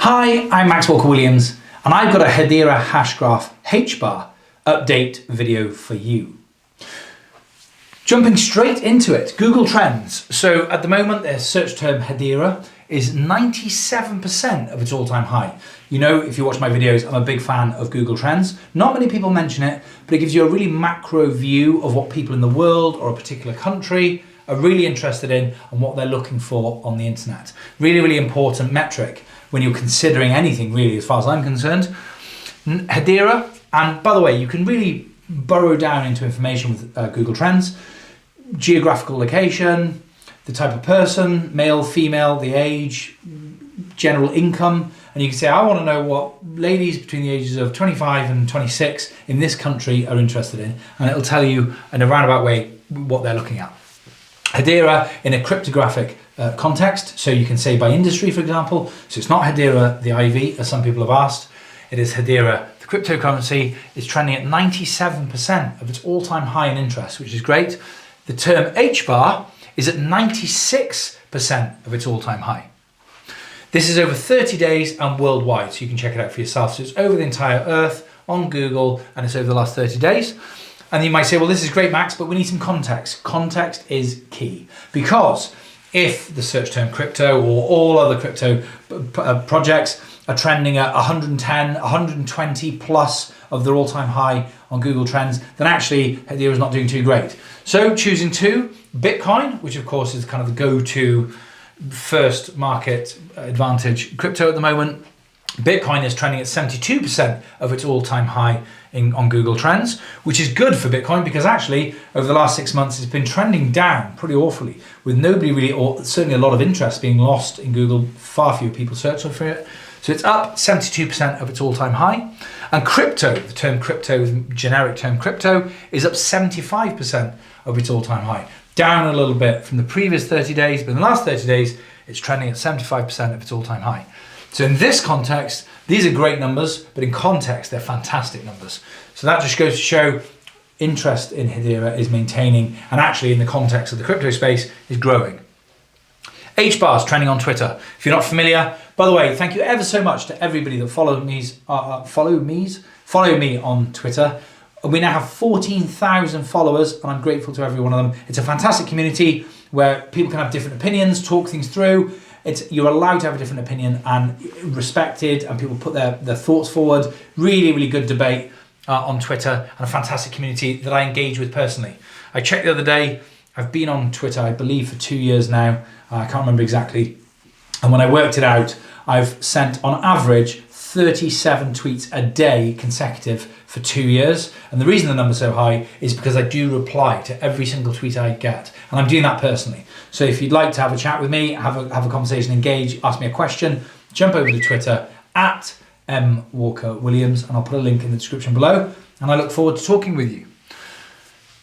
Hi, I'm Walker&Williams, and I've got a Hedera Hashgraph Hbar update video for you. Jumping straight into it, Google Trends. So at the moment, their search term Hedera is 97% of its all-time high. You know, if you watch my videos, I'm a big fan of Google Trends. Not many people mention it, but it gives you a really macro view of what people in the world or a particular country are really interested in and what they're looking for on the internet. Really, really important metric when you're considering anything, really, as far as I'm concerned. Hedera, and by the way, you can really burrow down into information with Google Trends. Geographical location, the type of person, male, female, the age, general income, and you can say, I want to know what ladies between the ages of 25 and 26 in this country are interested in, and it'll tell you in a roundabout way what they're looking at. Hedera in a cryptographic context, so you can say by industry, for example. So it's not Hedera the IV, as some people have asked. It is Hedera the cryptocurrency. Is trending at 97% of its all-time high in interest, which is great. The term Hbar is at 96% of its all-time high. This is over 30 days and worldwide, so you can check it out for yourself. So it's over the entire earth on Google, and it's over the last 30 days. And you might say, well, this is great, Max, but we need some context. Context is key, because if the search term crypto or all other crypto projects are trending at 110, 120 plus of their all-time high on Google Trends, then actually Hedera is not doing too great. So choosing two, Bitcoin, which of course is kind of the go-to first market advantage crypto at the moment. Bitcoin is trending at 72% of its all-time high on Google Trends, which is good for Bitcoin because actually over the last 6 months it's been trending down pretty awfully, with nobody really, or certainly a lot of interest being lost in Google, far fewer people searching for it. So it's up 72% of its all-time high. And crypto, the term crypto, generic term crypto, is up 75% of its all-time high. Down a little bit from the previous 30 days, but in the last 30 days, it's trending at 75% of its all-time high. So in this context, these are great numbers, but in context, they're fantastic numbers. So that just goes to show interest in Hedera is maintaining, and actually in the context of the crypto space is growing. Hbar is trending on Twitter. If you're not familiar, by the way, thank you ever so much to everybody that follow me on Twitter. We now have 14,000 followers, and I'm grateful to every one of them. It's a fantastic community where people can have different opinions, talk things through. You're allowed to have a different opinion and respected, and people put their thoughts forward. Really, really good debate on Twitter, and a fantastic community that I engage with personally. I checked the other day, I've been on Twitter, I believe, for 2 years now. I can't remember exactly. And when I worked it out, I've sent on average 37 tweets a day consecutive for 2 years. And the reason the number's so high is because I do reply to every single tweet I get. And I'm doing that personally. So if you'd like to have a chat with me, have a conversation, engage, ask me a question, jump over to Twitter at @Walker&Williams, and I'll put a link in the description below. And I look forward to talking with you.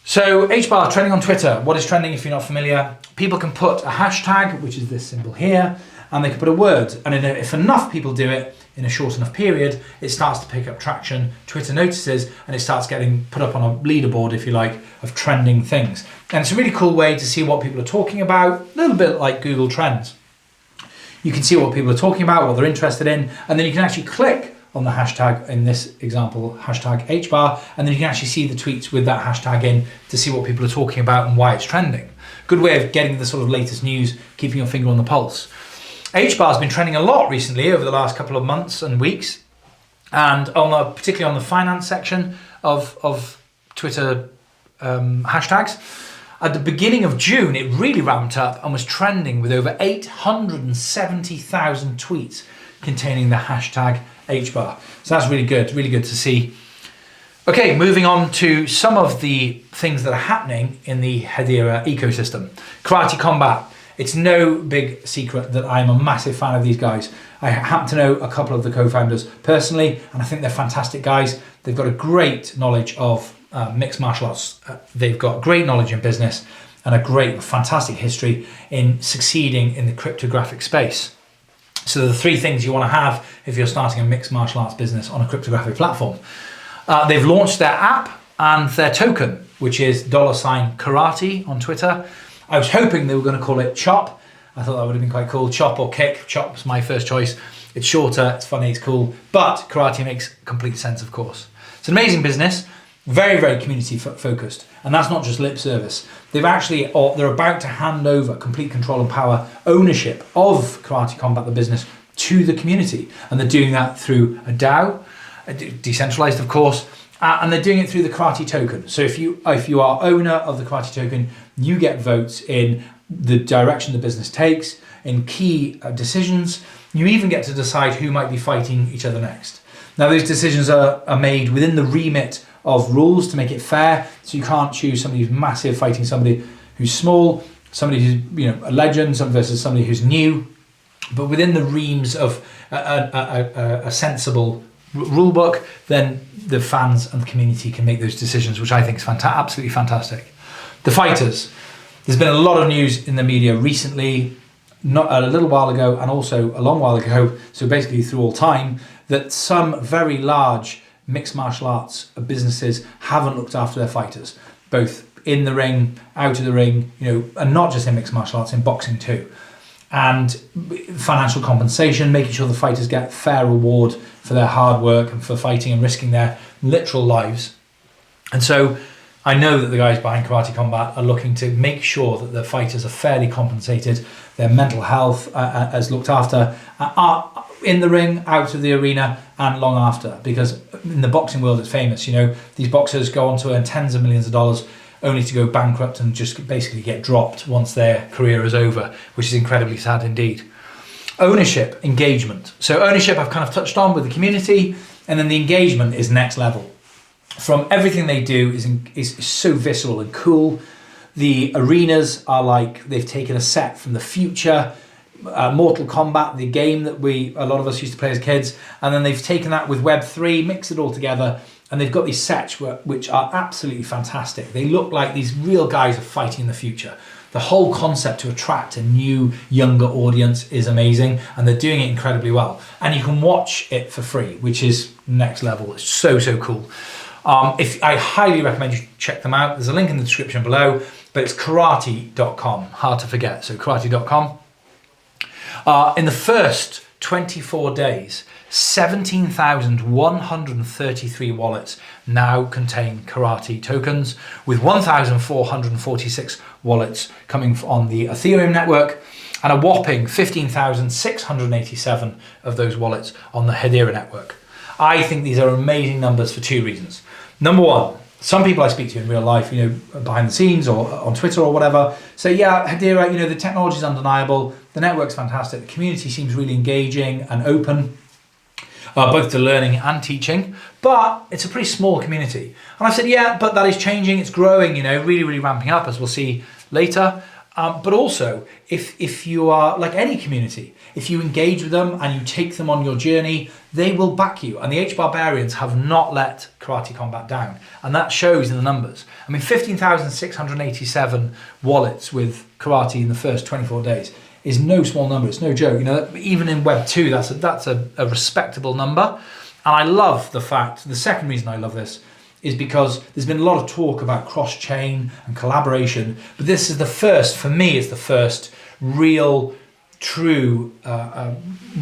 So Hbar trending on Twitter. What is trending if you're not familiar? People can put a hashtag, which is this symbol here, and they can put a word. And if enough people do it in a short enough period, it starts to pick up traction. Twitter notices, and it starts getting put up on a leaderboard, if you like, of trending things. And it's a really cool way to see what people are talking about, a little bit like Google Trends. You can see what people are talking about, what they're interested in, and then you can actually click on the hashtag, in this example, hashtag Hbar, and then you can actually see the tweets with that hashtag in to see what people are talking about and why it's trending. Good way of getting the sort of latest news, keeping your finger on the pulse. Hbar has been trending a lot recently over the last couple of months and weeks, and particularly on the finance section of Twitter hashtags. At the beginning of June, it really ramped up and was trending with over 870,000 tweets containing the hashtag Hbar. So that's really good to see. Okay, moving on to some of the things that are happening in the Hedera ecosystem. Karate Combat. It's no big secret that I'm a massive fan of these guys. I happen to know a couple of the co-founders personally, and I think they're fantastic guys. They've got a great knowledge of mixed martial arts. They've got great knowledge in business and a fantastic history in succeeding in the cryptographic space. So the three things you want to have if you're starting a mixed martial arts business on a cryptographic platform. They've launched their app and their token, which is $karate on Twitter. I was hoping they were going to call it Chop. I thought that would have been quite cool. Chop or kick. Chop's my first choice. It's shorter, it's funny, it's cool, but karate makes complete sense, of course. It's an amazing business, very, very community focused. And that's not just lip service. They're about to hand over complete control and power, ownership of Karate Combat, the business, to the community. And they're doing that through a DAO, decentralized, of course, and they're doing it through the Karate token. So if you are owner of the Karate token, you get votes in the direction the business takes, in key decisions. You even get to decide who might be fighting each other next. Now, those decisions are made within the remit of rules to make it fair. So you can't choose somebody who's massive fighting somebody who's small, somebody who's a legend versus somebody who's new, but within the reams of a sensible rule book, then the fans and the community can make those decisions, which I think is absolutely fantastic. The fighters. There's been a lot of news in the media recently, not a little while ago and also a long while ago, so basically through all time, that some very large mixed martial arts businesses haven't looked after their fighters, both in the ring, out of the ring, and not just in mixed martial arts, in boxing too. And financial compensation, making sure the fighters get fair reward for their hard work and for fighting and risking their literal lives. And so I know that the guys behind Karate Combat are looking to make sure that the fighters are fairly compensated, their mental health is looked after, are in the ring, out of the arena, and long after. Because in the boxing world, it's famous. These boxers go on to earn tens of millions of dollars, only to go bankrupt and just basically get dropped once their career is over, which is incredibly sad indeed. Ownership, engagement. So ownership I've kind of touched on with the community, and then the engagement is next level. From everything they do is so visceral and cool. The arenas are like they've taken a set from the future, Mortal Kombat, the game that a lot of us used to play as kids, and then they've taken that with Web3, mixed it all together, and they've got these sets which are absolutely fantastic. They look like these real guys are fighting in the future. The whole concept to attract a new, younger audience is amazing, and they're doing it incredibly well. And you can watch it for free, which is next level. It's so, so cool. I highly recommend you check them out. There's a link in the description below, but it's karate.com, hard to forget. So karate.com. In the first 24 days, 17,133 wallets now contain Karate tokens, with 1,446 wallets coming on the Ethereum network, and a whopping 15,687 of those wallets on the Hedera network. I think these are amazing numbers for two reasons. Number one, some people I speak to in real life, behind the scenes or on Twitter or whatever, say, yeah, Hedera, the technology is undeniable, the network's fantastic, the community seems really engaging and open, both to learning and teaching, but it's a pretty small community. And I said, yeah, but that is changing, it's growing, really, really ramping up, as we'll see later. But also, if you are like any community, if you engage with them and you take them on your journey, they will back you. And the hbarbarians have not let Karate Combat down. And that shows in the numbers. 15,687 wallets with Karate in the first 24 days is no small number. It's no joke. Even in Web 2, that's a respectable number. And I love the fact, the second reason I love this is because there's been a lot of talk about cross-chain and collaboration, but this is the first, for me, it's the first real, true,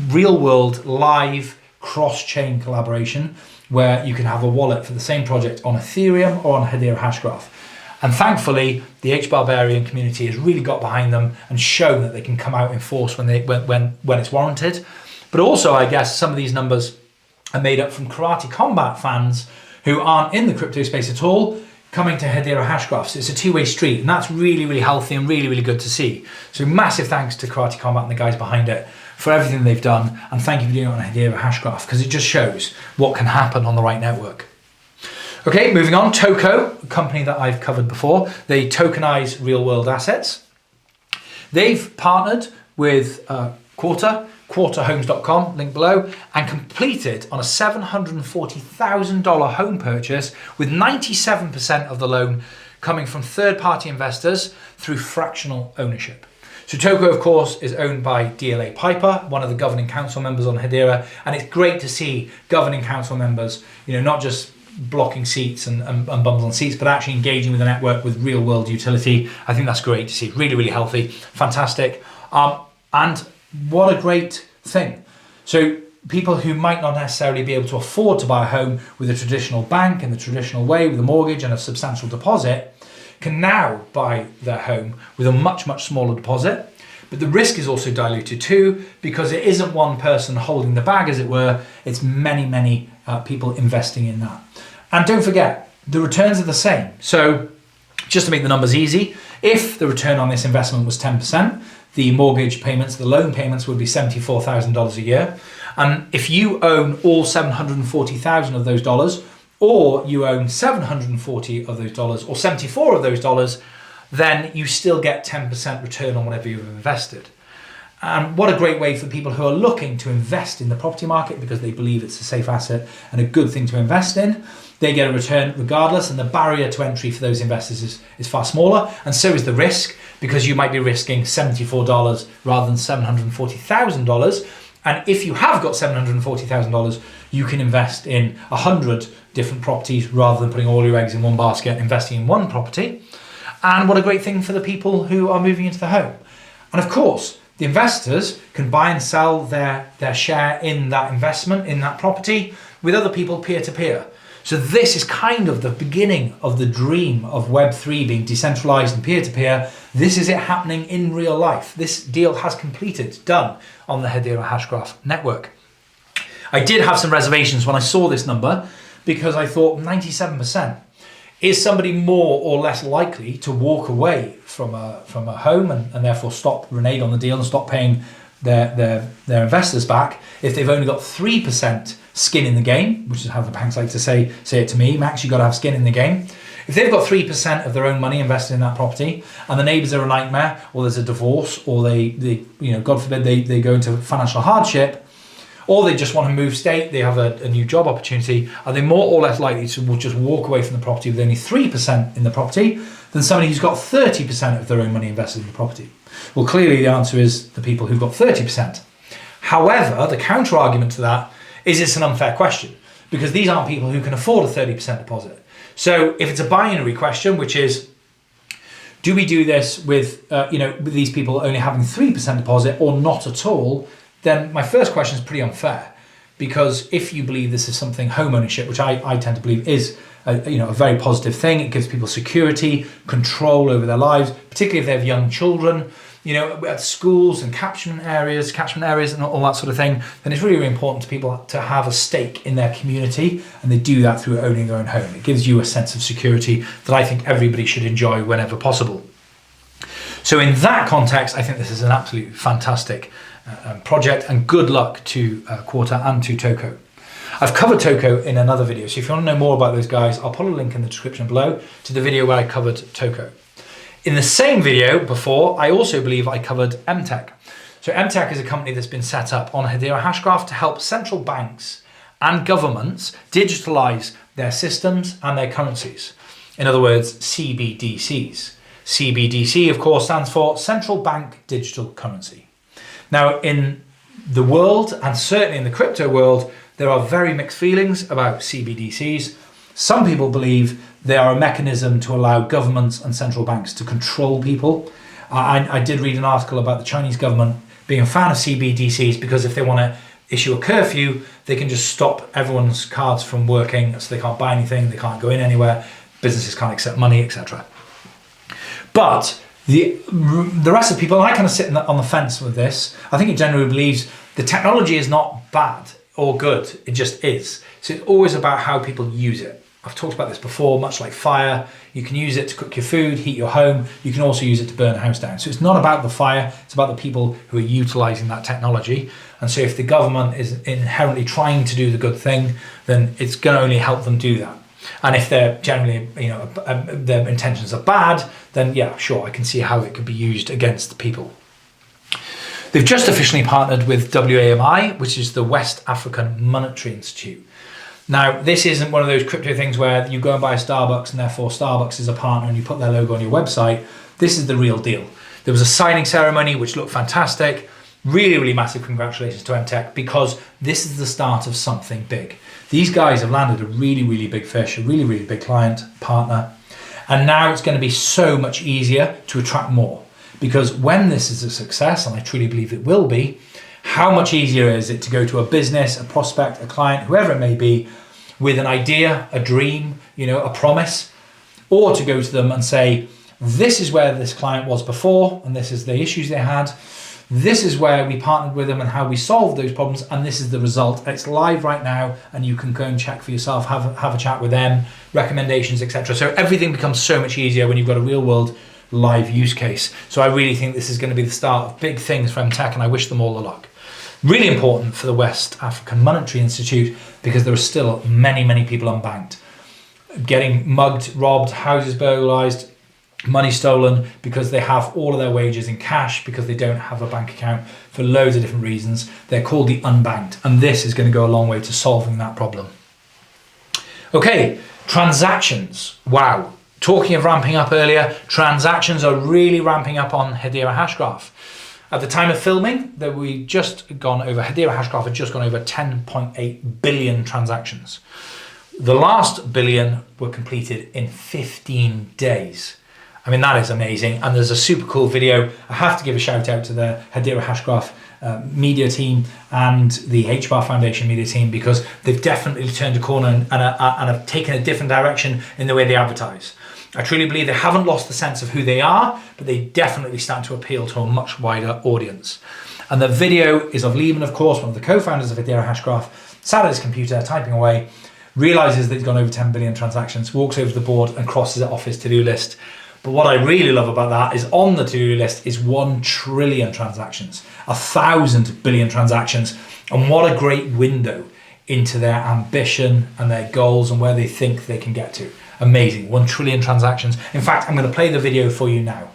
real-world, live cross-chain collaboration where you can have a wallet for the same project on Ethereum or on Hedera Hashgraph. And thankfully, the hbarbarian community has really got behind them and shown that they can come out in force when it's warranted. But also, I guess, some of these numbers are made up from Karate Combat fans who aren't in the crypto space at all, coming to Hedera Hashgraphs. It's a two-way street, and that's really, really healthy and really, really good to see. So massive thanks to Karate Combat and the guys behind it for everything they've done, and thank you for doing it on Hedera Hashgraph, because it just shows what can happen on the right network. Okay, moving on, Toco, a company that I've covered before. They tokenize real-world assets. They've partnered with quarterhomes.com, link below, and completed on a $740,000 home purchase, with 97% of the loan coming from third-party investors through fractional ownership. So Toco, of course, is owned by DLA Piper, one of the governing council members on Hedera, and it's great to see governing council members, not just blocking seats and bums on seats, but actually engaging with the network with real-world utility. I think that's great to see. Really, really healthy, fantastic. And what a great thing. So people who might not necessarily be able to afford to buy a home with a traditional bank in the traditional way, with a mortgage and a substantial deposit, can now buy their home with a much, much smaller deposit. But the risk is also diluted too, because it isn't one person holding the bag, as it were. It's many, many people investing in that. And don't forget, the returns are the same. So just to make the numbers easy, if the return on this investment was 10%, the mortgage payments, the loan payments would be $74,000 a year. And if you own all 740,000 of those dollars, or you own 740 of those dollars, or 74 of those dollars, then you still get 10% return on whatever you've invested. And what a great way for people who are looking to invest in the property market because they believe it's a safe asset and a good thing to invest in. They get a return regardless, and the barrier to entry for those investors is far smaller, and so is the risk, because you might be risking $74 rather than $740,000. And if you have got $740,000, you can invest in 100 different properties rather than putting all your eggs in one basket, investing in one property. And what a great thing for the people who are moving into the home. And of course, the investors can buy and sell their share in that investment, in that property, with other people peer-to-peer. So this is kind of the beginning of the dream of Web3 being decentralized and peer-to-peer. This is it happening in real life. This deal has completed, done on the Hedera Hashgraph network. I did have some reservations when I saw this number, because I thought 97%. Is somebody more or less likely to walk away from a home and therefore stop, renege on the deal and stop paying their investors back if they've only got 3% skin in the game, which is how the banks like to say it to me, Max, you've got to have skin in the game. If they've got 3% of their own money invested in that property and the neighbours are a nightmare, or there's a divorce, or they God forbid, they go into financial hardship, or they just want to move state, they have a new job opportunity, are they more or less likely to just walk away from the property with only 3% in the property than somebody who's got 30% of their own money invested in the property? Well, clearly the answer is the people who've got 30%. However, the counter argument to that is it's an unfair question, because these aren't people who can afford a 30% deposit. So if it's a binary question, which is, do we do this with with these people only having 3% deposit or not at all, then my first question is pretty unfair, because if you believe this is something, home ownership, which I tend to believe is a very positive thing, it gives people security, control over their lives, particularly if they have young children, at schools and catchment areas and all that sort of thing, then it's really, really important to people to have a stake in their community, and they do that through owning their own home. It gives you a sense of security that I think everybody should enjoy whenever possible. So in that context, I think this is an absolutely fantastic project, and good luck to Quarter and to Toco. I've covered Toco in another video, so if you want to know more about those guys, I'll put a link in the description below to the video where I covered Toco. In the same video before, I also believe I covered MTech. So MTech is a company that's been set up on Hedera Hashgraph to help central banks and governments digitalize their systems and their currencies. In other words, CBDCs. CBDC, of course, stands for Central Bank Digital Currency. Now, in the world, and certainly in the crypto world, there are very mixed feelings about CBDCs. Some people believe they are a mechanism to allow governments and central banks to control people. I did read an article about the Chinese government being a fan of CBDCs because if they want to issue a curfew, they can just stop everyone's cards from working, so they can't buy anything, they can't go in anywhere, businesses can't accept money, etc. But the rest of the people, and I kind of sit on the fence with this, I think it generally believes the technology is not bad or good, it just is. So it's always about how people use it. I've talked about this before, much like fire. You can use it to cook your food, heat your home. You can also use it to burn a house down. So it's not about the fire, it's about the people who are utilizing that technology. And so if the government is inherently trying to do the good thing, then it's going to only help them do that. And if they're generally, their intentions are bad, then yeah, sure, I can see how it could be used against the people. They've just officially partnered with WAMI, which is the West African Monetary Institute. Now, this isn't one of those crypto things where you go and buy a Starbucks and therefore Starbucks is a partner and you put their logo on your website. This is the real deal. There was a signing ceremony which looked fantastic. Really, really massive congratulations to MTech, because this is the start of something big. These guys have landed a really, really big fish, a really, really big client, partner. And now it's going to be so much easier to attract more. Because when this is a success, and I truly believe it will be, How much easier is it to go to a business, a prospect, a client, whoever it may be, with an idea, a dream, a promise, or to go to them and say, this is where this client was before, and this is the issues they had. This is where we partnered with them and how we solved those problems, and this is the result. It's live right now, and you can go and check for yourself, have a chat with them, recommendations, etc. So everything becomes so much easier when you've got a real world live use case. So I really think this is going to be the start of big things for MTech, and I wish them all the luck. Really important for the West African Monetary Institute, because there are still many, many people unbanked, getting mugged, robbed, houses burglarized, money stolen because they have all of their wages in cash because they don't have a bank account for loads of different reasons. They're called the unbanked, and this is going to go a long way to solving that problem. Okay, transactions. Wow. Talking of ramping up earlier, transactions are really ramping up on Hedera Hashgraph. At the time of filming, Hedera Hashgraph had just gone over 10.8 billion transactions. The last billion were completed in 15 days. I mean, that is amazing. And there's a super cool video. I have to give a shout out to the Hedera Hashgraph media team and the Hbar Foundation media team, because they've definitely turned a corner and have taken a different direction in the way they advertise. I truly believe they haven't lost the sense of who they are, but they definitely start to appeal to a much wider audience. And the video is of Lehman, of course, one of the co-founders of Hedera Hashgraph, sat at his computer, typing away, realizes that he's gone over 10 billion transactions, walks over to the board and crosses it off his to-do list. But what I really love about that is on the to-do list is 1 trillion transactions, 1,000 billion transactions. And what a great window into their ambition and their goals and where they think they can get to. Amazing, 1 trillion transactions. In fact, I'm going to play the video for you now.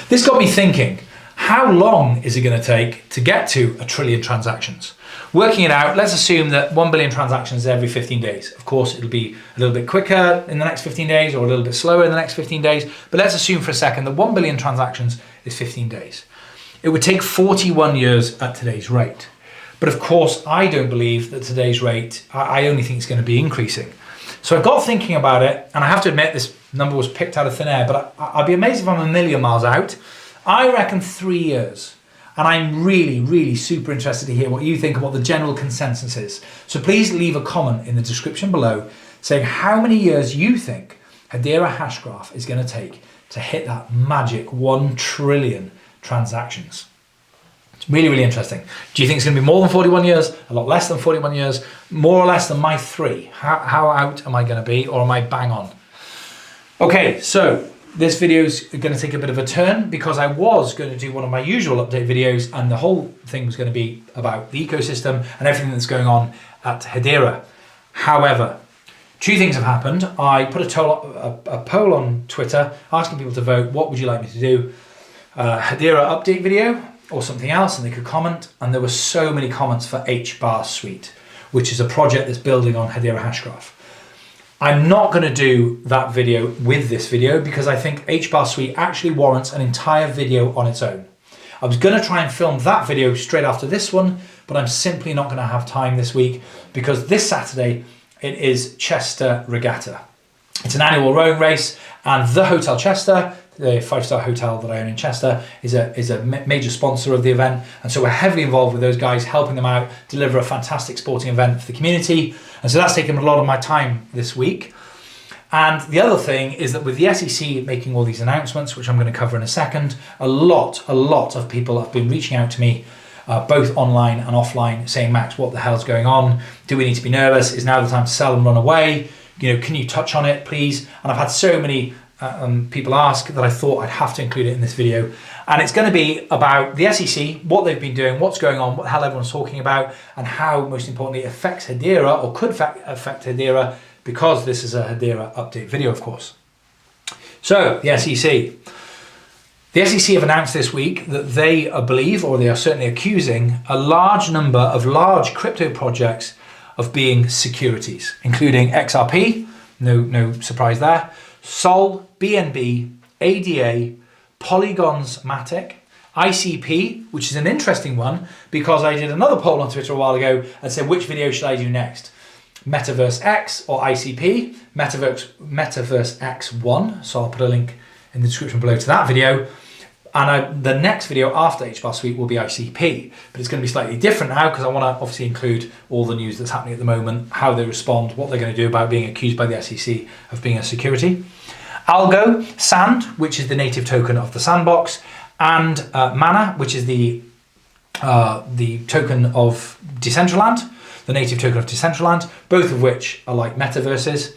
This got me thinking, how long is it going to take to get to 1 trillion transactions? Working it out, let's assume that 1 billion transactions every 15 days. Of course, it'll be a little bit quicker in the next 15 days or a little bit slower in the next 15 days. But let's assume for a second that 1 billion transactions is 15 days. It would take 41 years at today's rate. But of course, I don't believe that today's rate, I only think it's going to be increasing. So I got thinking about it, and I have to admit this number was picked out of thin air, but I'd be amazed if I'm a million miles out. I reckon 3 years. And I'm really, really super interested to hear what you think and what the general consensus is. So please leave a comment in the description below saying how many years you think Hedera Hashgraph is going to take to hit that magic 1 trillion transactions. It's really, really interesting. Do you think it's going to be more than 41 years, a lot less than 41 years, more or less than my 3? How out am I going to be, or am I bang on? Okay, so this video is going to take a bit of a turn because I was going to do one of my usual update videos, and the whole thing was going to be about the ecosystem and everything that's going on at Hedera. However, 2 things have happened. I put a poll on Twitter asking people to vote, what would you like me to do? Hedera update video or something else, and they could comment. And there were so many comments for Hbar Suite, which is a project that's building on Hedera Hashgraph. I'm not going to do that video with this video because I think Hbar Suite actually warrants an entire video on its own. I was going to try and film that video straight after this one, but I'm simply not going to have time this week because this Saturday it is Chester Regatta. It's an annual rowing race, and the Hotel Chester, the 5-star hotel that I own in Chester, is a major sponsor of the event, and so we're heavily involved with those guys, helping them out deliver a fantastic sporting event for the community. And so that's taken a lot of my time this week. And the other thing is that with the SEC making all these announcements, which I'm going to cover in a second, a lot of people have been reaching out to me, both online and offline, saying, Max, what the hell's going on? Do we need to be nervous? Is now the time to sell and run away? You know, can you touch on it, please? And I've had so many people ask, that I thought I'd have to include it in this video. And it's going to be about the SEC, what they've been doing, what's going on, what the hell everyone's talking about, and how, most importantly, it affects Hedera, or could affect Hedera, because this is a Hedera update video, of course. So, the SEC. The SEC have announced this week that they believe, or they are certainly accusing, a large number of large crypto projects of being securities, including XRP, no surprise there, Sol, BNB, ADA, Polygon's Matic, ICP, which is an interesting one because I did another poll on Twitter a while ago and said, which video should I do next? Metaverse X or ICP? Metaverse X1, so I'll put a link in the description below to that video. And the next video after HBAR Suite will be ICP, but it's going to be slightly different now because I want to obviously include all the news that's happening at the moment, how they respond, what they're going to do about being accused by the SEC of being a security. Algo, Sand, which is the native token of the sandbox, and Mana, which is the token of Decentraland, the native token of Decentraland, both of which are like metaverses.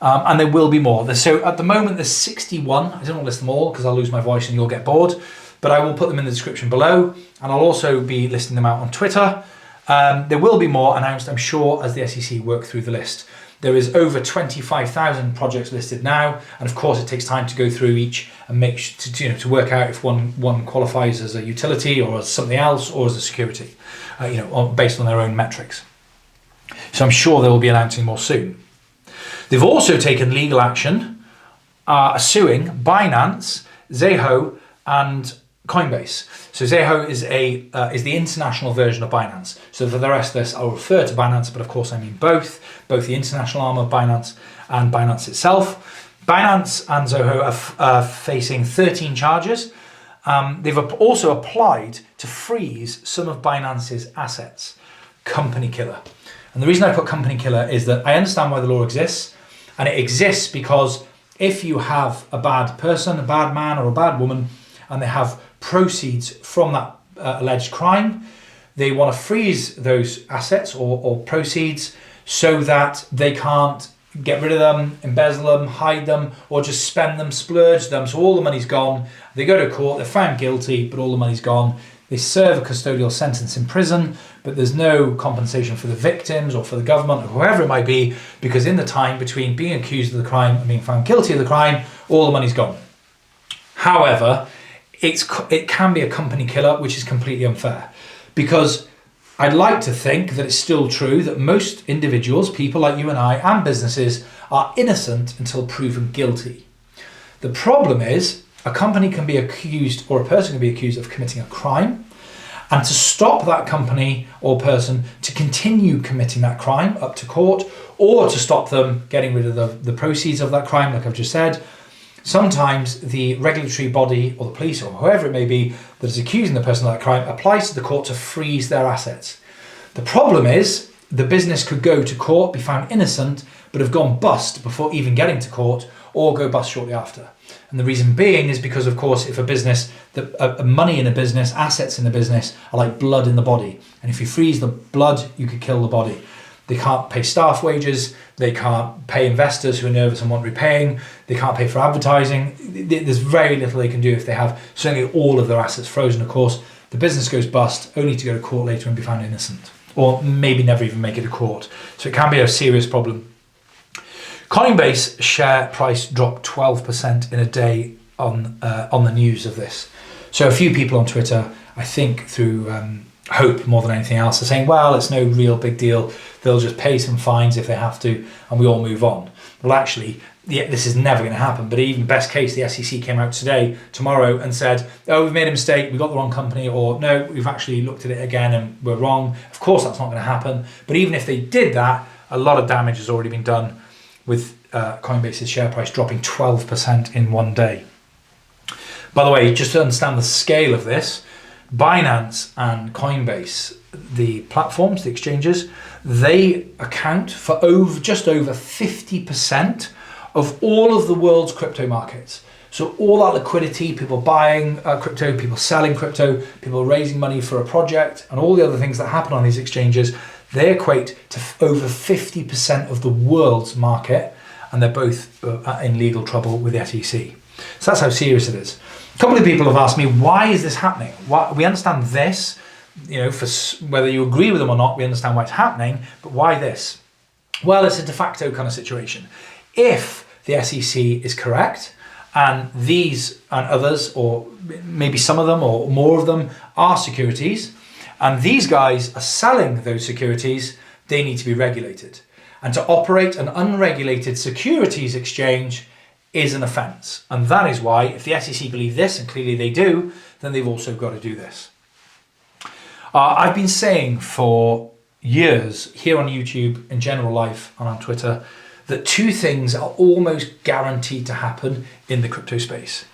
And there will be more. So at the moment there's 61. I don't want to list them all because I'll lose my voice and you'll get bored, but I will put them in the description below, and I'll also be listing them out on Twitter. There will be more announced, I'm sure, as the SEC work through the list. There is over 25,000 projects listed now, and of course it takes time to go through each and make to work out if one qualifies as a utility or as something else or as a security, based on their own metrics. So I'm sure they will be announcing more soon. They've also taken legal action, suing Binance, Zeho, and Coinbase. So Zeho is the international version of Binance. So for the rest of this, I'll refer to Binance, but of course I mean both the international arm of Binance and Binance itself. Binance and Zeho are facing 13 charges. They've also applied to freeze some of Binance's assets. Company killer. And the reason I put company killer is that I understand why the law exists. And it exists because if you have a bad person, a bad man or a bad woman, and they have proceeds from that alleged crime, they want to freeze those assets or proceeds so that they can't get rid of them, embezzle them, hide them, or just spend them, splurge them. So all the money's gone. They go to court, they're found guilty, but all the money's gone. They serve a custodial sentence in prison, but there's no compensation for the victims or for the government or whoever it might be, because in the time between being accused of the crime and being found guilty of the crime, all the money's gone. However, it can be a company killer, which is completely unfair, because I'd like to think that it's still true that most individuals, people like you and I, and businesses are innocent until proven guilty. The problem is, a company can be accused, or a person can be accused of committing a crime, and to stop that company or person to continue committing that crime up to court, or to stop them getting rid of the proceeds of that crime, like I've just said, sometimes the regulatory body or the police or whoever it may be that is accusing the person of that crime applies to the court to freeze their assets. The problem is the business could go to court, be found innocent, but have gone bust before even getting to court, or go bust shortly after. And the reason being is because, of course, if a business, money in a business, assets in a business are like blood in the body. And if you freeze the blood, you could kill the body. They can't pay staff wages. They can't pay investors who are nervous and want repaying. They can't pay for advertising. There's very little they can do if they have certainly all of their assets frozen, of course. The business goes bust, only to go to court later and be found innocent. Or maybe never even make it to court. So it can be a serious problem. Coinbase share price dropped 12% in a day on the news of this. So a few people on Twitter, I think through hope more than anything else, are saying, well, it's no real big deal. They'll just pay some fines if they have to, and we all move on. Well, actually, this is never going to happen. But even best case, the SEC came out tomorrow, and said, oh, we've made a mistake, we got the wrong company, or no, we've actually looked at it again and we're wrong. Of course, that's not going to happen. But even if they did that, a lot of damage has already been done with Coinbase's share price dropping 12% in one day. By the way, just to understand the scale of this, Binance and Coinbase, the platforms, the exchanges, they account for just over 50% of all of the world's crypto markets. So all that liquidity, people buying crypto, people selling crypto, people raising money for a project, and all the other things that happen on these exchanges, they equate to over 50% of the world's market. and they're both in legal trouble with the SEC. So that's how serious it is. A couple of people have asked me, why is this happening? Why, we understand this, for whether you agree with them or not, we understand why it's happening, but why this? Well, it's a de facto kind of situation. If the SEC is correct, and these and others, or maybe some of them or more of them, are securities, and these guys are selling those securities, they need to be regulated. And to operate an unregulated securities exchange is an offence. And that is why, if the SEC believe this, and clearly they do, then they've also got to do this. I've been saying for years, here on YouTube, in general life, and on Twitter, that two things are almost guaranteed to happen in the crypto space.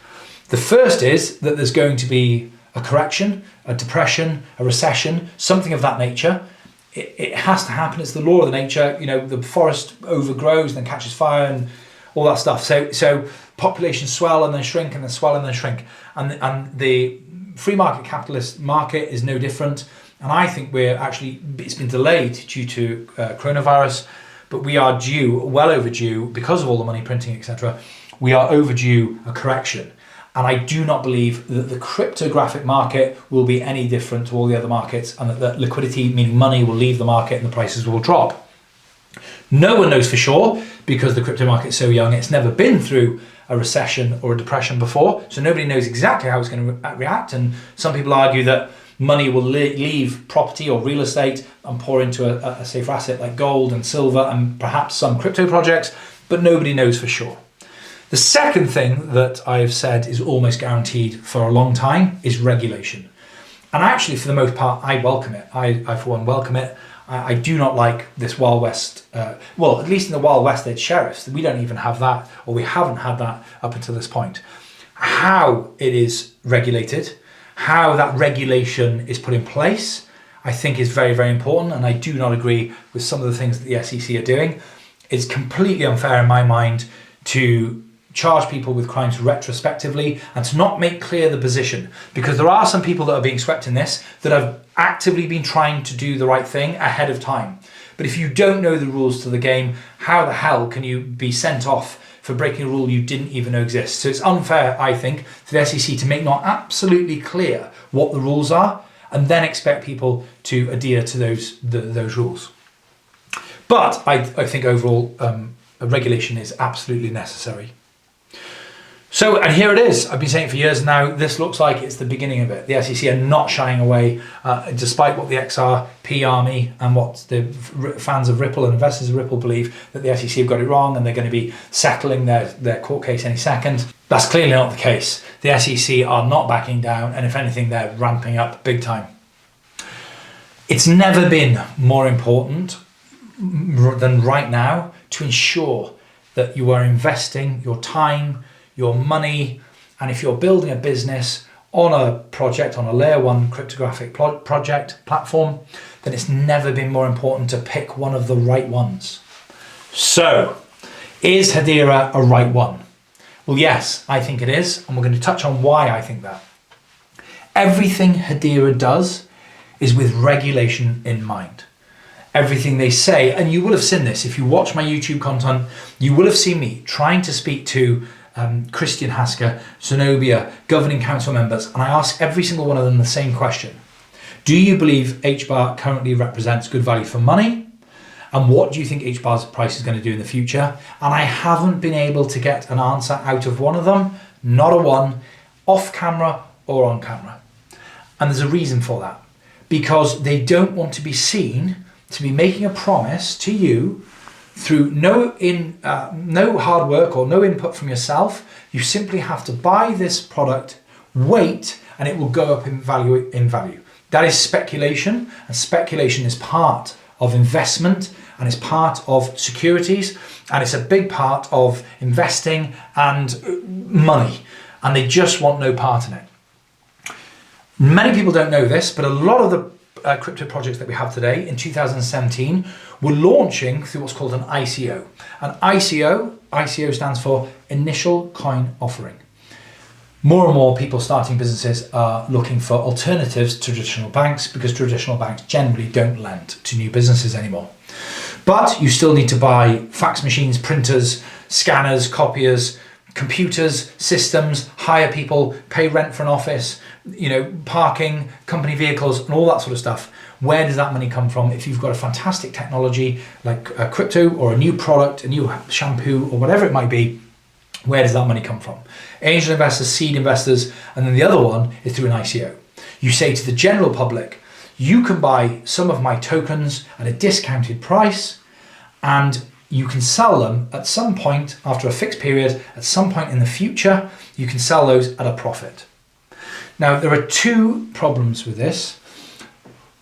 The first is that there's going to be a correction, a depression, a recession, something of that nature. It has to happen. It's the law of the nature. The forest overgrows, then catches fire, and all that stuff. So populations swell and then shrink, and then swell and then shrink. And the free market capitalist market is no different. And I think it's been delayed due to coronavirus, but we are well overdue, because of all the money printing, etc. We are overdue a correction. And I do not believe that the cryptographic market will be any different to all the other markets, and that liquidity, meaning money, will leave the market and the prices will drop. No one knows for sure, because the crypto market is so young. It's never been through a recession or a depression before, so nobody knows exactly how it's going to react. And some people argue that money will leave property or real estate and pour into a safer asset like gold and silver and perhaps some crypto projects, but nobody knows for sure. The second thing that I've said is almost guaranteed for a long time is regulation. And actually, for the most part, I welcome it. I for one, welcome it. I do not like this Wild West, at least in the Wild West, they're sheriffs. We don't even have that, or we haven't had that up until this point. How it is regulated, how that regulation is put in place, I think is very, very important. And I do not agree with some of the things that the SEC are doing. It's completely unfair in my mind to charge people with crimes retrospectively and to not make clear the position, because there are some people that are being swept in this that have actively been trying to do the right thing ahead of time. But if you don't know the rules to the game, how the hell can you be sent off for breaking a rule you didn't even know exists? So it's unfair, I think, for the SEC to make not absolutely clear what the rules are and then expect people to adhere to those rules. But I think overall a regulation is absolutely necessary. So, and here it is. I've been saying it for years now. This looks like it's the beginning of it. The SEC are not shying away, despite what the XRP army and what the fans of Ripple and investors of Ripple believe, that the SEC have got it wrong and they're going to be settling their court case any second. That's clearly not the case. The SEC are not backing down, and if anything, they're ramping up big time. It's never been more important than right now to ensure that you are investing your time, your money, and if you're building a business on a project, on a layer one cryptographic project platform, then it's never been more important to pick one of the right ones. So, is Hedera a right one? Well, yes, I think it is, and we're going to touch on why I think that. Everything Hedera does is with regulation in mind. Everything they say, and you will have seen this, if you watch my YouTube content, you will have seen me trying to speak to Christian Hasker, Zenobia, governing council members, and I ask every single one of them the same question. Do you believe HBAR currently represents good value for money? And what do you think HBAR's price is going to do in the future? And I haven't been able to get an answer out of one of them, not a one, off camera or on camera. And there's a reason for that. Because they don't want to be seen to be making a promise to you through no hard work or no input from yourself. You simply have to buy this product, wait, and it will go up in value. That is speculation, and speculation is part of investment, and it's part of securities, and it's a big part of investing and money, and they just want no part in it. Many people don't know this, but a lot of the crypto projects that we have today in 2017 were launching through what's called an ICO. An ICO stands for Initial Coin Offering. More and more people starting businesses are looking for alternatives to traditional banks, because traditional banks generally don't lend to new businesses anymore. But you still need to buy fax machines, printers, scanners, copiers, computers, systems, hire people, pay rent for an office, parking, company vehicles, and all that sort of stuff. Where does that money come from? If you've got a fantastic technology like a crypto or a new product, a new shampoo or whatever it might be, where does that money come from? Angel investors, seed investors, and then the other one is through an ICO. You say to the general public, you can buy some of my tokens at a discounted price and you can sell them at some point after a fixed period, at some point in the future, you can sell those at a profit. Now, there are two problems with this.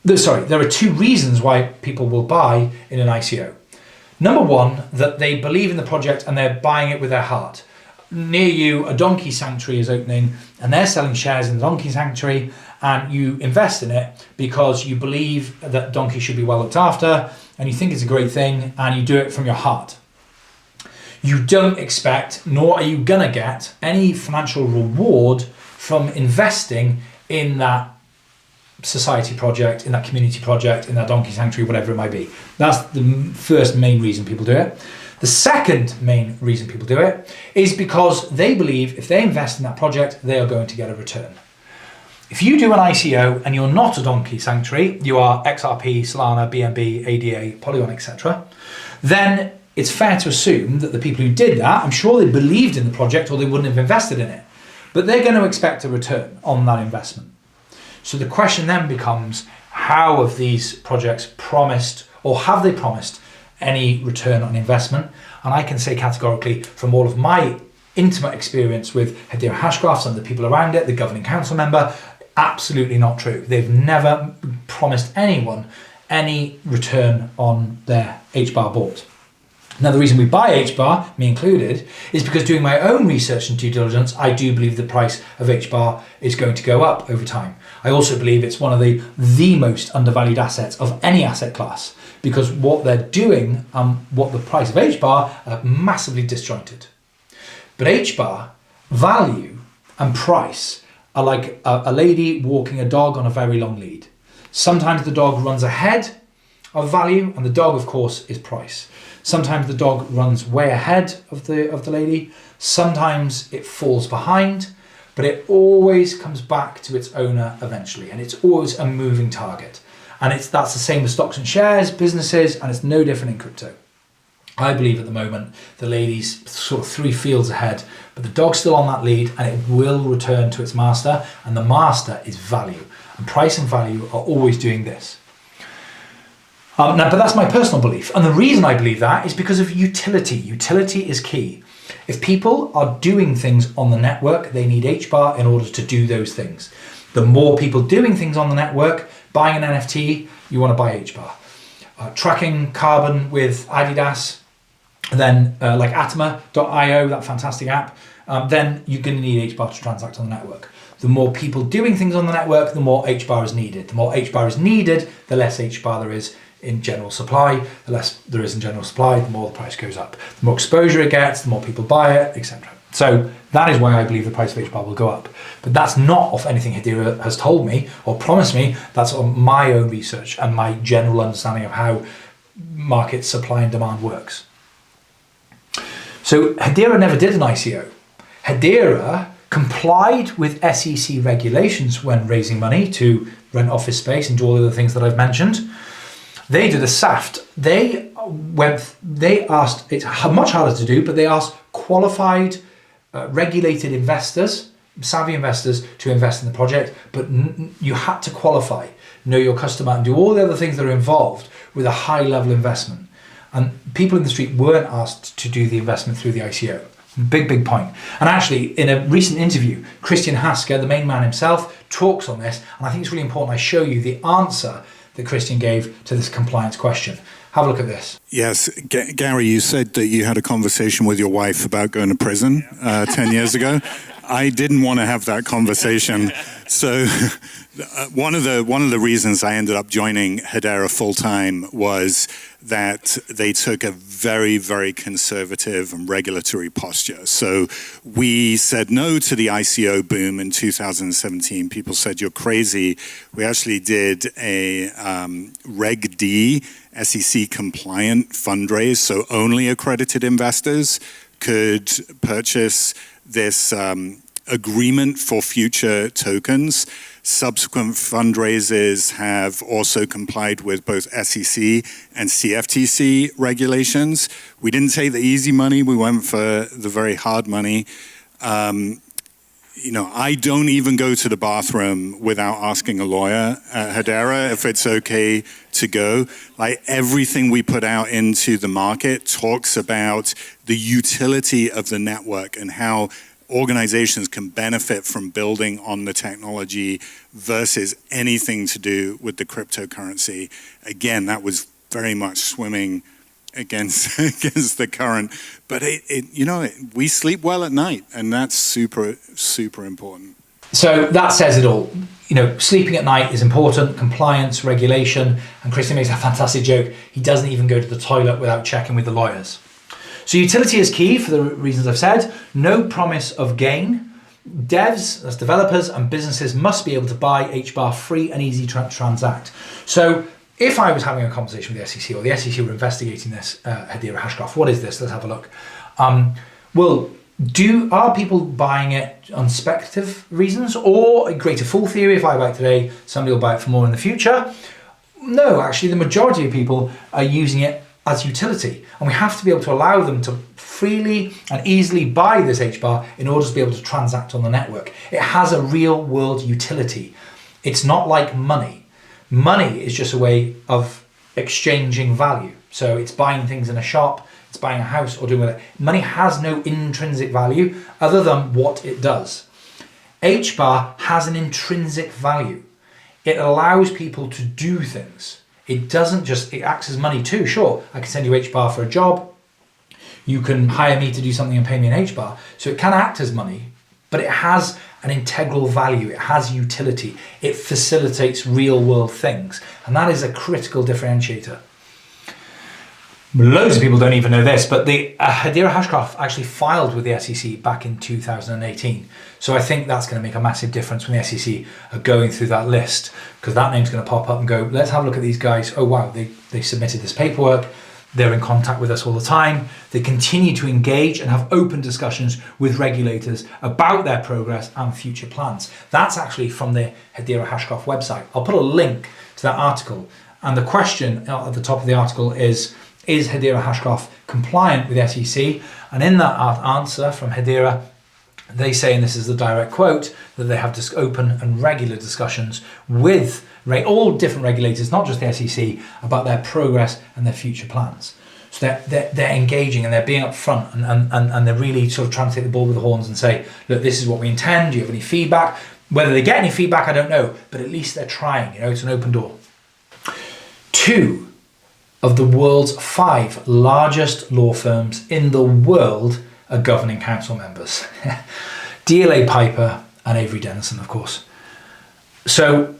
There are two reasons why people will buy in an ICO. Number one, that they believe in the project and they're buying it with their heart. Near you, a donkey sanctuary is opening and they're selling shares in the donkey sanctuary, and you invest in it because you believe that donkeys should be well looked after and you think it's a great thing and you do it from your heart. You don't expect, nor are you gonna get, any financial reward from investing in that society project, in that community project, in that donkey sanctuary, whatever it might be. That's the first main reason people do it. The second main reason people do it is because they believe if they invest in that project, they are going to get a return. If you do an ICO and you're not a donkey sanctuary, you are XRP, Solana, BNB, ADA, Polygon, etc., then it's fair to assume that the people who did that, I'm sure they believed in the project or they wouldn't have invested in it, but they're going to expect a return on that investment. So the question then becomes, how have these projects promised, or have they promised, any return on investment? And I can say categorically, from all of my intimate experience with Hedera Hashgraph and the people around it, the governing council member, absolutely not true. They've never promised anyone any return on their HBAR bought. Now, the reason we buy HBAR, me included, is because doing my own research and due diligence, I do believe the price of HBAR is going to go up over time. I also believe it's one of the most undervalued assets of any asset class, because what they're doing and what the price of HBAR are massively disjointed. But HBAR value and price are like a lady walking a dog on a very long lead. Sometimes the dog runs ahead of value, and the dog, of course, is price. Sometimes the dog runs way ahead of the lady. Sometimes it falls behind, but it always comes back to its owner eventually, and it's always a moving target. And that's the same with stocks and shares, businesses, and it's no different in crypto. I believe at the moment the lady's sort of 3 fields ahead, but the dog's still on that lead and it will return to its master, and the master is value. And price and value are always doing this. But that's my personal belief. And the reason I believe that is because of utility. Utility is key. If people are doing things on the network, they need HBAR in order to do those things. The more people doing things on the network, buying an NFT, you want to buy HBAR. Tracking carbon with Adidas, then like Atma.io, that fantastic app, then you're going to need HBAR to transact on the network. The more people doing things on the network, the more HBAR is needed. The more HBAR is needed, the less HBAR there is in general supply. The less there is in general supply, the more the price goes up. The more exposure it gets, the more people buy it, etc. So that is why I believe the price of HBAR will go up. But that's not of anything Hedera has told me or promised me. That's on my own research and my general understanding of how market supply and demand works. So Hedera never did an ICO. Hedera complied with SEC regulations when raising money to rent office space and do all the other things that I've mentioned. They did a SAFT. They asked, it's much harder to do, but they asked qualified, regulated investors, savvy investors to invest in the project, but you had to qualify, know your customer, and do all the other things that are involved with a high level investment. And people in the street weren't asked to do the investment through the ICO. Big point. And actually, in a recent interview, Christian Hasker, the main man himself, talks on this, and I think it's really important I show you the answer that Christian gave to this compliance question. Have a look at this. Yes, Gary, you said that you had a conversation with your wife about going to prison 10 years ago. I didn't want to have that conversation. So one of the reasons I ended up joining Hedera full-time was that they took a very, very conservative and regulatory posture. So we said no to the ICO boom in 2017. People said, you're crazy. We actually did a Reg D, SEC compliant fundraise, so only accredited investors could purchase this agreement for future tokens. Subsequent fundraisers have also complied with both SEC and CFTC regulations. We didn't take the easy money, we went for the very hard money. I don't even go to the bathroom without asking a lawyer at Hedera if it's okay to go. Like, everything we put out into the market talks about the utility of the network and how organizations can benefit from building on the technology versus anything to do with the cryptocurrency. Again, that was very much swimming against the current, but we sleep well at night, and that's super, super important. So that says it all. Sleeping at night is important, compliance, regulation, and Christian makes a fantastic joke. He doesn't even go to the toilet without checking with the lawyers. So utility is key for the reasons I've said. No promise of gain. Devs, that's developers, and businesses must be able to buy HBAR free and easy to transact. So if I was having a conversation with the SEC, or the SEC were investigating this Hedera Hashgraph, what is this? Let's have a look. Are people buying it on speculative reasons, or a greater fool theory? If I buy it today, somebody will buy it for more in the future. No, actually, the majority of people are using it as utility, and we have to be able to allow them to freely and easily buy this HBAR in order to be able to transact on the network. It has a real world utility. It's not like money. Money is just a way of exchanging value. So it's buying things in a shop, it's buying a house, or doing whatever. Money has no intrinsic value other than what it does. HBAR has an intrinsic value. It allows people to do things. It acts as money too. Sure, I can send you HBAR for a job. You can hire me to do something and pay me an HBAR. So it can act as money, but it has an integral value. It has utility. It facilitates real world things. And that is a critical differentiator. Loads of people don't even know this, but the Hedera Hashgraph actually filed with the SEC back in 2018. So I think that's going to make a massive difference when the SEC are going through that list, because that name's going to pop up and go, let's have a look at these guys. Oh wow, they submitted this paperwork. They're in contact with us all the time. They continue to engage and have open discussions with regulators about their progress and future plans. That's actually from the Hedera Hashgraph website. I'll put a link to that article. And the question at the top of the article is Hedera Hashgraph compliant with SEC? And in that answer from Hedera, they say, and this is the direct quote, that they have open and regular discussions with all different regulators, not just the SEC, about their progress and their future plans. So they're engaging and they're being upfront and they're really sort of trying to take the ball with the horns and say, look, this is what we intend. Do you have any feedback? Whether they get any feedback, I don't know, but at least they're trying. It's an open door. 2 of the world's 5 largest law firms in the world are governing council members. DLA Piper and Avery Dennison, of course. So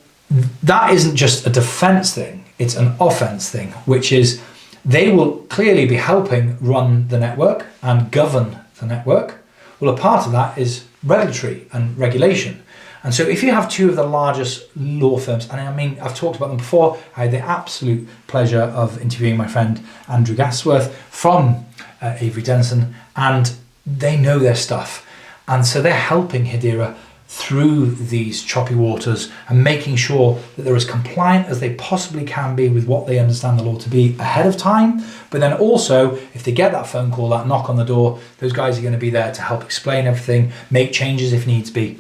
that isn't just a defense thing, it's an offense thing, which is they will clearly be helping run the network and govern the network. Well, a part of that is regulatory and regulation. And so if you have 2 of the largest law firms, and I mean, I've talked about them before, I had the absolute pleasure of interviewing my friend Andrew Gasworth from Avery Dennison, and they know their stuff. And so they're helping Hedera through these choppy waters and making sure that they're as compliant as they possibly can be with what they understand the law to be ahead of time. But then also, if they get that phone call, that knock on the door, those guys are going to be there to help explain everything, make changes if needs be,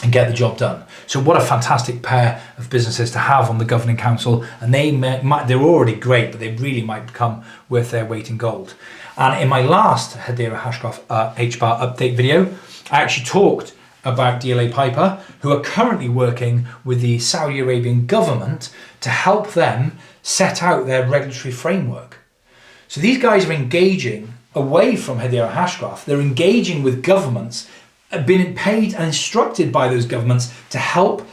and get the job done. So what a fantastic pair of businesses to have on the governing council, and they're already great, but they really might become worth their weight in gold. And in my last Hedera Hashgraph HBAR update video, I actually talked about DLA Piper, who are currently working with the Saudi Arabian government to help them set out their regulatory framework. So these guys are engaging away from Hedera Hashgraph. They're engaging with governments, been paid and instructed by those governments to help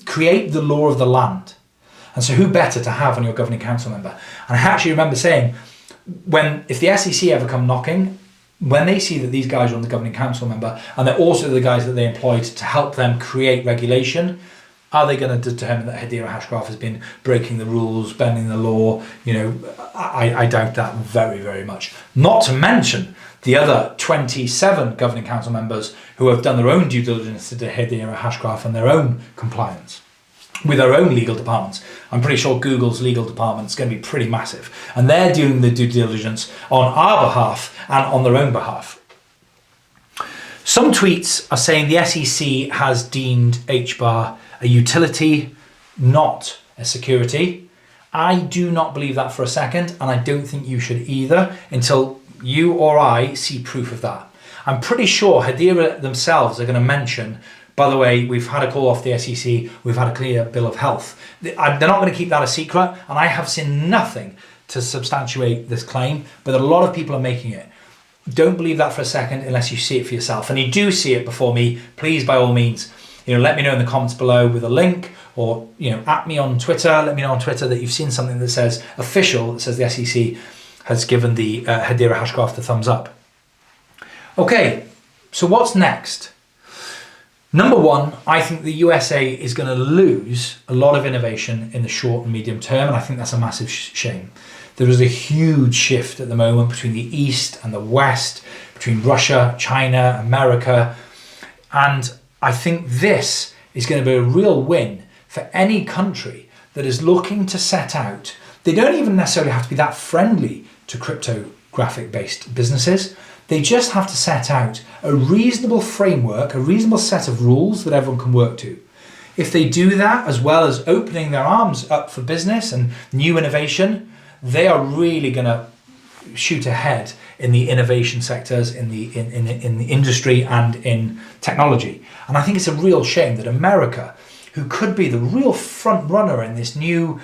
create the law of the land. And so who better to have on your governing council member? And I actually remember saying, if the SEC ever come knocking, when they see that these guys are on the governing council member, and they're also the guys that they employed to help them create regulation, Are they going to determine that Hedera Hashgraph has been breaking the rules, bending the law? I doubt that very, very much. Not to mention the other 27 governing council members who have done their own due diligence into Hedera Hashgraph and their own compliance with their own legal departments. I'm pretty sure Google's legal department is going to be pretty massive, and they're doing the due diligence on our behalf and on their own behalf. Some tweets are saying the SEC has deemed HBAR a utility, not a security. I do not believe that for a second, and I don't think you should either until you or I see proof of that. I'm pretty sure Hedera themselves are going to mention, by the way, we've had a call off the SEC, we've had a clear bill of health. They're not going to keep that a secret, and I have seen nothing to substantiate this claim, but a lot of people are making it. Don't believe that for a second unless you see it for yourself. And you do see it before me, please, by all means, let me know in the comments below with a link, or at me on Twitter. Let me know on Twitter that you've seen something that says official, that says the SEC has given the Hedera Hashgraph the thumbs up. Okay, so what's next? Number one, I think the USA is going to lose a lot of innovation in the short and medium term, and I think that's a massive shame. There is a huge shift at the moment between the East and the West, between Russia, China, America, and I think this is going to be a real win for any country that is looking to set out. They don't even necessarily have to be that friendly to cryptographic-based businesses. They just have to set out a reasonable framework, a reasonable set of rules that everyone can work to. If they do that, as well as opening their arms up for business and new innovation, they are really going to shoot ahead in the innovation sectors, in the industry and in technology. And I think it's a real shame that America, who could be the real front runner in this new,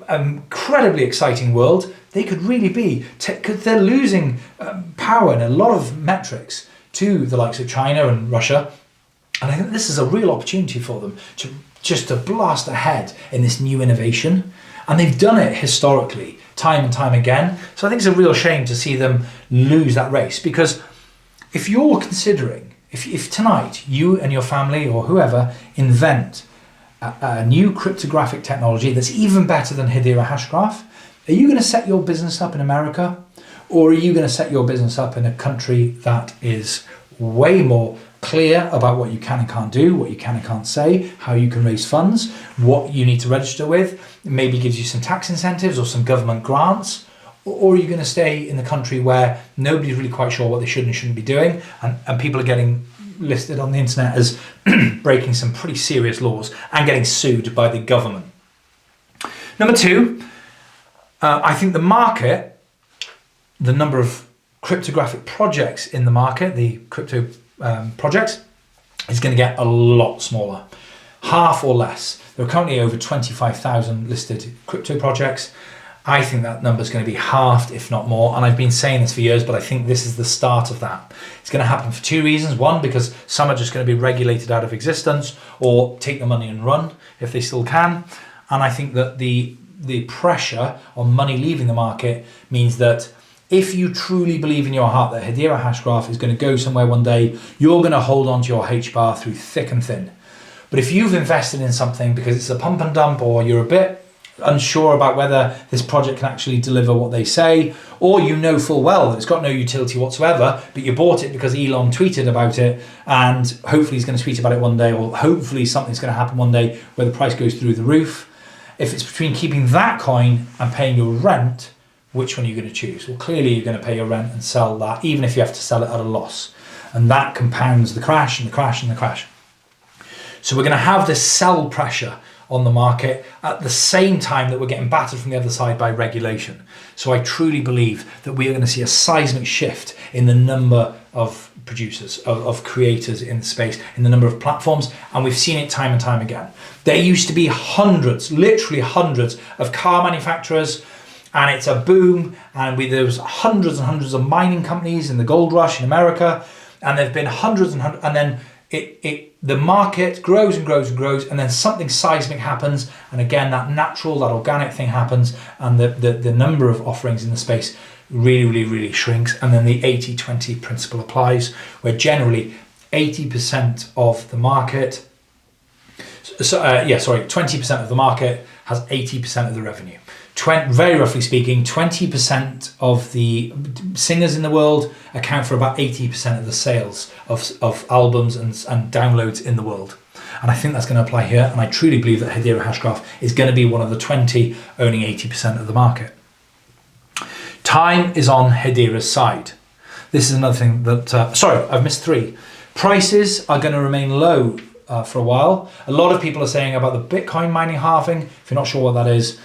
incredibly exciting world, they could really be, because they're losing power in a lot of metrics to the likes of China and Russia. And I think this is a real opportunity for them to blast ahead in this new innovation. And they've done it historically, time and time again. So I think it's a real shame to see them lose that race, because if you're considering, if tonight you and your family or whoever invent a new cryptographic technology that's even better than Hedera Hashgraph, are you going to set your business up in America, or are you going to set your business up in a country that is way more clear about what you can and can't do, what you can and can't say, how you can raise funds, what you need to register with, maybe gives you some tax incentives or some government grants? Or are you going to stay in the country where nobody's really quite sure what they should and shouldn't be doing, and people are getting listed on the internet as breaking some pretty serious laws and getting sued by the government? Number two, I think the market, the number of cryptographic projects in the market, the crypto projects, is going to get a lot smaller, half or less. There are currently over 25,000 listed crypto projects. I think that number is going to be halved, if not more. And I've been saying this for years, but I think this is the start of that. It's going to happen for two reasons. One, because some are just going to be regulated out of existence or take the money and run if they still can. And I think that the pressure on money leaving the market means that if you truly believe in your heart that Hedera Hashgraph is going to go somewhere one day, you're going to hold on to your HBAR through thick and thin. But if you've invested in something because it's a pump and dump, or you're a bit unsure about whether this project can actually deliver what they say, or you know full well that it's got no utility whatsoever, but you bought it because Elon tweeted about it, and hopefully he's going to tweet about it one day, or hopefully something's going to happen one day where the price goes through the roof. If it's between keeping that coin and paying your rent, which one are you going to choose? Well, clearly you're going to pay your rent and sell that, even if you have to sell it at a loss. And that compounds the crash and the crash and the crash. So we're going to have this sell pressure on the market at the same time that we're getting battered from the other side by regulation. So I truly believe that we are going to see a seismic shift in the number of producers, of creators in the space, in the number of platforms, and we've seen it time and time again. There used to be hundreds, literally hundreds of car manufacturers, and it's a boom, and there was hundreds and hundreds of mining companies in the gold rush in America, and there've been hundreds and hundreds, and then the market grows and grows and grows, and then something seismic happens, and again that natural, that organic thing happens, and the number of offerings in the space really shrinks, and then the 80-20 principle applies, where generally 80% of the market 20% of the market has 80% of the revenue. Very roughly speaking, 20% of the singers in the world account for about 80% of the sales of albums and downloads in the world. And I think that's going to apply here. And I truly believe that Hedera Hashgraph is going to be one of the 20 owning 80% of the market. Time is on Hedera's side. This is another thing that, I've missed 3. Prices are going to remain low for a while. A lot of people are saying about the Bitcoin mining halving. If you're not sure what that is,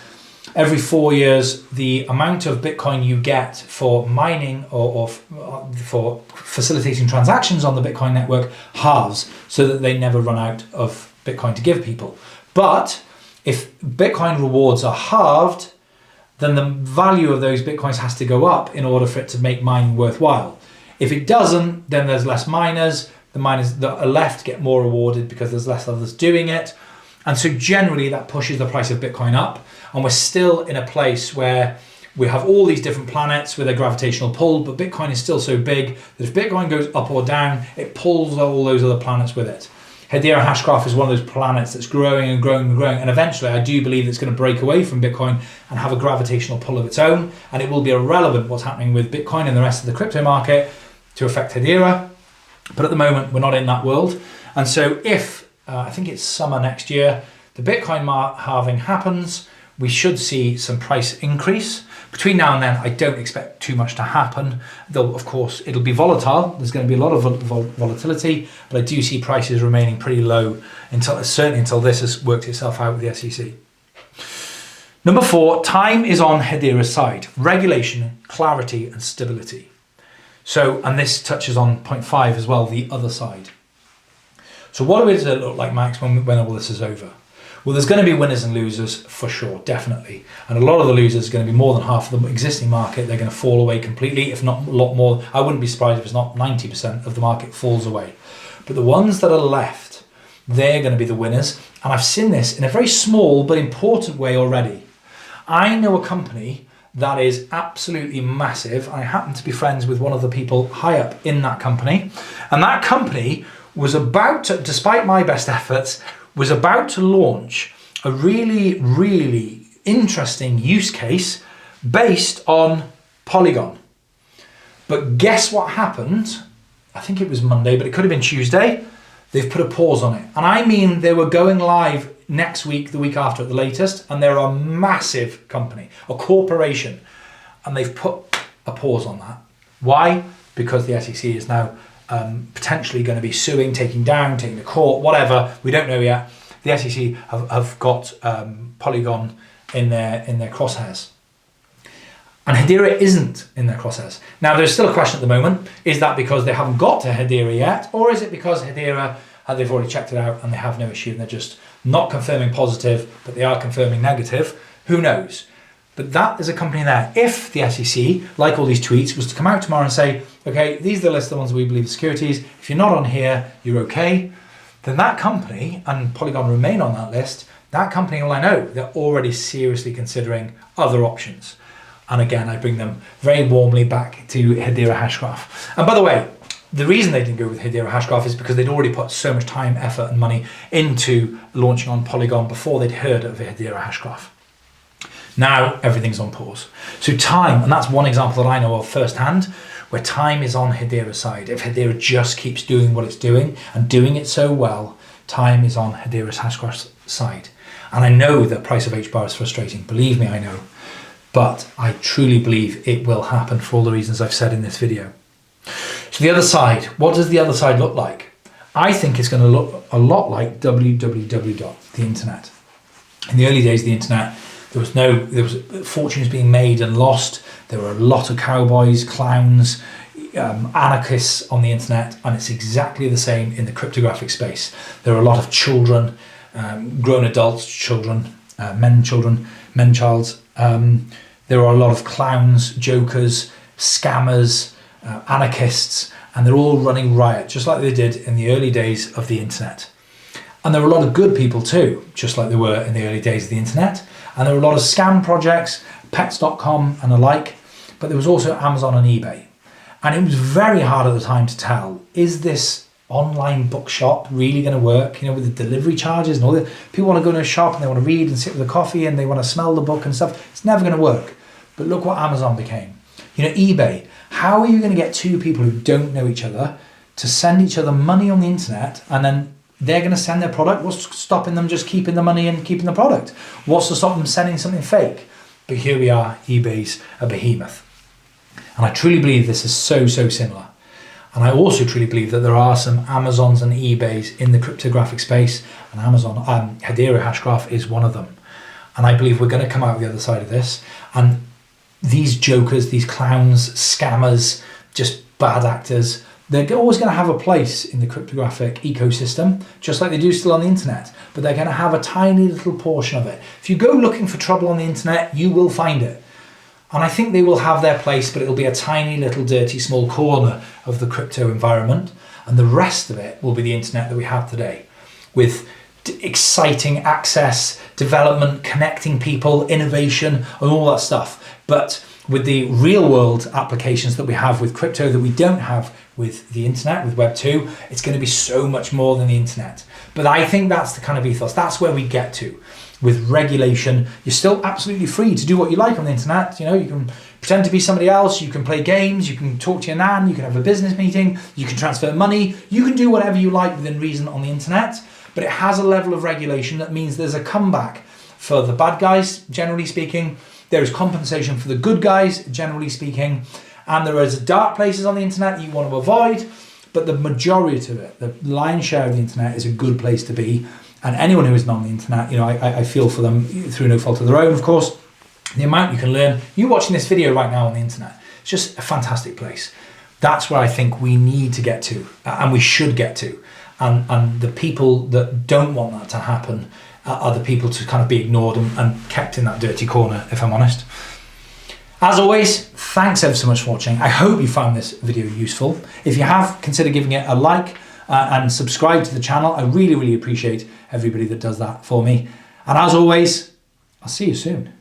every 4 years, the amount of Bitcoin you get for mining or for facilitating transactions on the Bitcoin network halves, so that they never run out of Bitcoin to give people. But if Bitcoin rewards are halved, then the value of those Bitcoins has to go up in order for it to make mining worthwhile. If it doesn't, then there's less miners. The miners that are left get more rewarded because there's less others doing it. And so generally that pushes the price of Bitcoin up. And we're still in a place where we have all these different planets with a gravitational pull, but Bitcoin is still so big that if Bitcoin goes up or down, it pulls all those other planets with it. Hedera Hashgraph is one of those planets that's growing and growing and growing. And eventually I do believe it's going to break away from Bitcoin and have a gravitational pull of its own. And it will be irrelevant what's happening with Bitcoin and the rest of the crypto market to affect Hedera. But at the moment, we're not in that world. And so if, I think it's summer next year, the Bitcoin halving happens, we should see some price increase. Between now and then, I don't expect too much to happen. Though, of course, it'll be volatile. There's going to be a lot of volatility, but I do see prices remaining pretty low, certainly until this has worked itself out with the SEC. Number 4, time is on Hedera's side. Regulation, clarity, and stability. So, and this touches on point 5 as well, the other side. So what does it look like, Max, when all this is over? Well, there's going to be winners and losers for sure, definitely. And a lot of the losers are going to be more than half of the existing market. They're going to fall away completely, if not a lot more. I wouldn't be surprised if it's not 90% of the market falls away. But the ones that are left, they're going to be the winners. And I've seen this in a very small but important way already. I know a company that is absolutely massive. I happen to be friends with one of the people high up in that company. And that company was about to, despite my best efforts, was about to launch a really, really interesting use case based on Polygon. But guess what happened? I think it was Monday, but it could have been Tuesday. They've put a pause on it. And I mean, they were going live next week, the week after at the latest, and they're a massive company, a corporation, and they've put a pause on that. Why? Because the SEC is now potentially going to be suing, taking to court, whatever. We don't know yet. The SEC have got Polygon in their crosshairs. And Hedera isn't in their crosshairs. Now, there's still a question at the moment. Is that because they haven't got to Hedera yet? Or is it because Hedera, they've already checked it out and they have no issue and they're just not confirming positive, but they are confirming negative? Who knows? But that is a company there. If the SEC, like all these tweets, was to come out tomorrow and say, okay, these are the list of the ones we believe are securities. If you're not on here, you're okay. Then that company, and Polygon remain on that list, that company, all I know, they're already seriously considering other options. And again, I bring them very warmly back to Hedera Hashgraph. And by the way, the reason they didn't go with Hedera Hashgraph is because they'd already put so much time, effort, and money into launching on Polygon before they'd heard of Hedera Hashgraph. Now everything's on pause. So time, and that's one example that I know of firsthand, where time is on Hedera's side. If Hedera just keeps doing what it's doing and doing it so well, time is on Hedera's Hashgraph's side. And I know the price of HBAR is frustrating. Believe me, I know. But I truly believe it will happen for all the reasons I've said in this video. So the other side, what does the other side look like? I think it's going to look a lot like www. The internet. In the early days of the internet, there was fortunes being made and lost. There were a lot of cowboys, clowns, anarchists on the internet, and it's exactly the same in the cryptographic space. There are a lot of children, grown adults, children, men, childs. There are a lot of clowns, jokers, scammers, anarchists, and they're all running riot, just like they did in the early days of the internet. And there were a lot of good people too, just like there were in the early days of the internet. And there were a lot of scam projects, pets.com and the like, but there was also Amazon and eBay. And it was very hard at the time to tell, is this online bookshop really going to work? With the delivery charges and all that. People want to go to a shop and they want to read and sit with a coffee and they want to smell the book and stuff. It's never going to work. But look what Amazon became. eBay. How are you going to get two people who don't know each other to send each other money on the internet, and then they're going to send their product? What's stopping them just keeping the money and keeping the product? What's to stop them sending something fake? But here we are, eBay's a behemoth. And I truly believe this is so similar. And I also truly believe that there are some Amazons and eBays in the cryptographic space, and Hedera Hashgraph is one of them. And I believe we're going to come out the other side of this. And these jokers, these clowns, scammers, just bad actors, they're always going to have a place in the cryptographic ecosystem, just like they do still on the internet. But they're going to have a tiny little portion of it. If you go looking for trouble on the internet, you will find it. And I think they will have their place, but it'll be a tiny little dirty small corner of the crypto environment. And the rest of it will be the internet that we have today, with exciting access, development, connecting people, innovation, and all that stuff. But with the real world applications that we have with crypto that we don't have with the internet, with Web 2, it's going to be so much more than the internet. But I think that's the kind of ethos. That's where we get to. With regulation, you're still absolutely free to do what you like on the internet. You can pretend to be somebody else, you can play games, you can talk to your nan, you can have a business meeting, you can transfer money, you can do whatever you like within reason on the internet, but it has a level of regulation that means there's a comeback for the bad guys, generally speaking. There is compensation for the good guys, generally speaking, and there is dark places on the internet that you want to avoid, but the majority of it, the lion's share of the internet, is a good place to be. And anyone who isn't on the internet, I feel for them through no fault of their own, of course. The amount you can learn. You watching this video right now on the internet, it's just a fantastic place. That's where I think we need to get to, and we should get to. And the people that don't want that to happen are the people to kind of be ignored and kept in that dirty corner, if I'm honest. As always, thanks ever so much for watching. I hope you found this video useful. If you have, consider giving it a like and subscribe to the channel. I really appreciate everybody that does that for me. And as always, I'll see you soon.